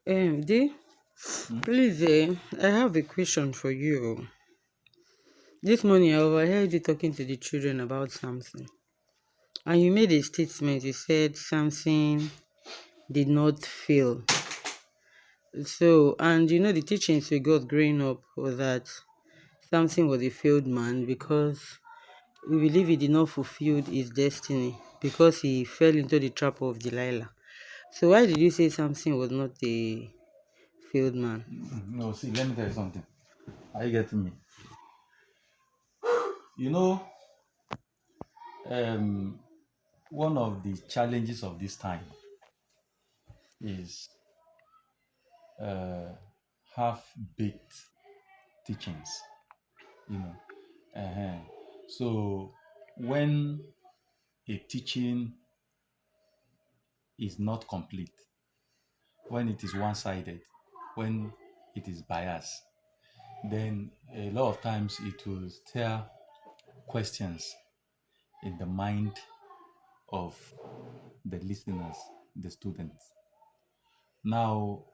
Dee, Hmm? please, I have a question for you. This morning I overheard you talking to the children about Samson, and you made a statement. You said Samson did not fail. So, and the teachings we got growing up was that Samson was a failed man because we believe he did not fulfill his destiny because he fell into the trap of Delilah. So, why did you say Samson was not a failed man? No, see, let me tell you something. Are you getting me? You know, um, one of the challenges of this time is uh, half-baked teachings. You know, uh so when a teaching is not complete, when it is one-sided, when it is biased, then a lot of times it will stir questions in the mind of the listeners, the students. Now,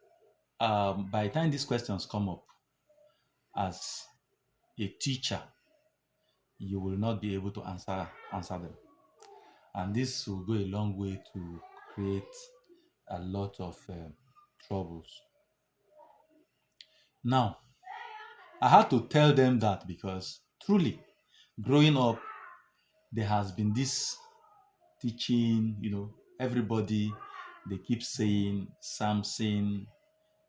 by the time these questions come up, as a teacher, you will not be able to answer them, and this will go a long way to create a lot of troubles. Now, I had to tell them that because truly, growing up, there has been this teaching. Everybody, they keep saying Samson,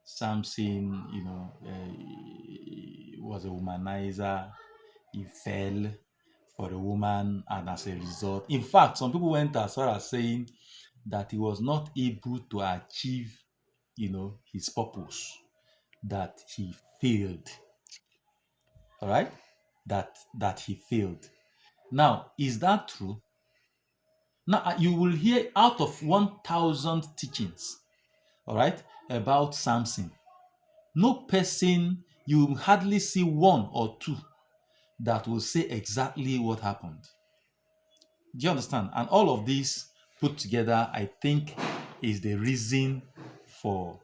was a womanizer. He fell for a woman, and as a result, in fact, some people went as far as saying that he was not able to achieve, his purpose. That he failed. All right, that he failed. Now, is that true? Now, you will hear out of 1,000 teachings, all right, about Samson. No person, you hardly see one or two that will say exactly what happened. Do you understand? And all of these put together, I think, is the reason for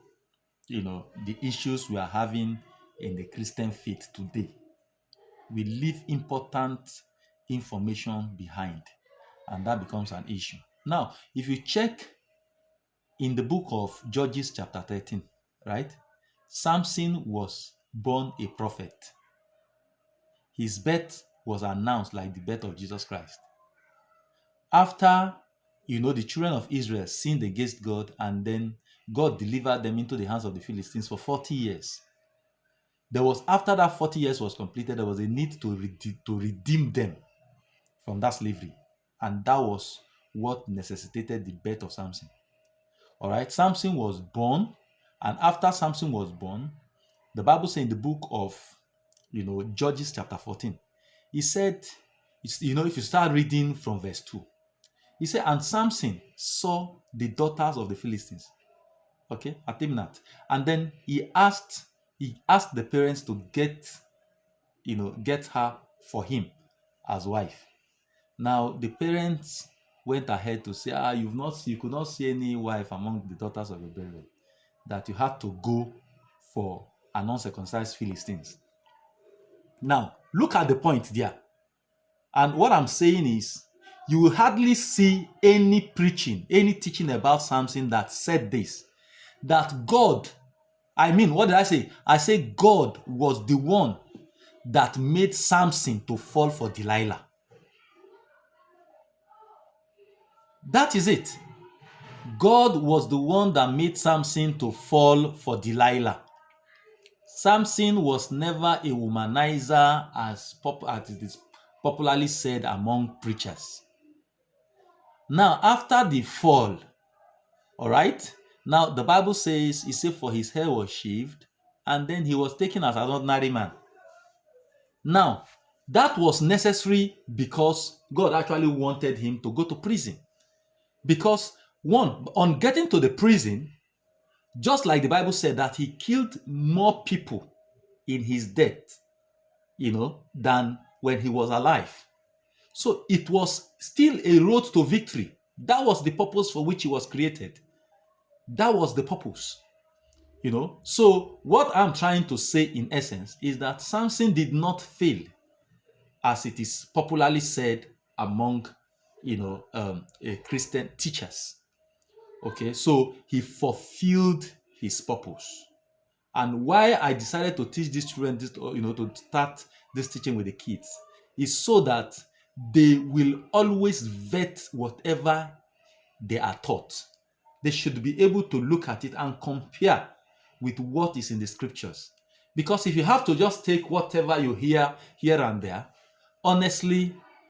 the issues we are having in the Christian faith today. We leave important information behind, and that becomes an issue. Now, if you check in the book of Judges, chapter 13, right? Samson was born a prophet. His birth was announced like the birth of Jesus Christ. After, the children of Israel sinned against God, and then God delivered them into the hands of the Philistines for 40 years. After that 40 years was completed, there was a need to redeem them from that slavery. And that was what necessitated the birth of Samson. All right, Samson was born, and after Samson was born, the Bible says in the book of, Judges chapter 14, he said, if you start reading from verse 2, he said, and Samson saw the daughters of the Philistines, okay, at Timnath, and then he asked the parents to get her for him as wife. Now the parents went ahead to say, you could not see any wife among the daughters of your brethren, that you had to go for an uncircumcised Philistines. Now look at the point there. And what I'm saying is, you will hardly see any preaching, any teaching about Samson that said this, that God, what did I say? I said God was the one that made Samson to fall for Delilah. That is it. God was the one that made Samson to fall for Delilah. Samson was never a womanizer, as it is popularly said among preachers. Now, after the fall, all right, now the Bible says, he said, for his hair was shaved, and then he was taken as an ordinary man. Now, that was necessary because God actually wanted him to go to prison. Because, one, on getting to the prison, just like the Bible said that he killed more people in his death, than when he was alive. So it was still a road to victory. That was the purpose for which he was created. That was the purpose. So what I'm trying to say in essence is that Samson did not fail, as it is popularly said among Christian teachers. Okay, so he fulfilled his purpose. And why I decided to teach these children this, to start this teaching with the kids, is so that they will always vet whatever they are taught. They should be able to look at it and compare with what is in the scriptures. Because if you have to just take whatever you hear here and there, honestly,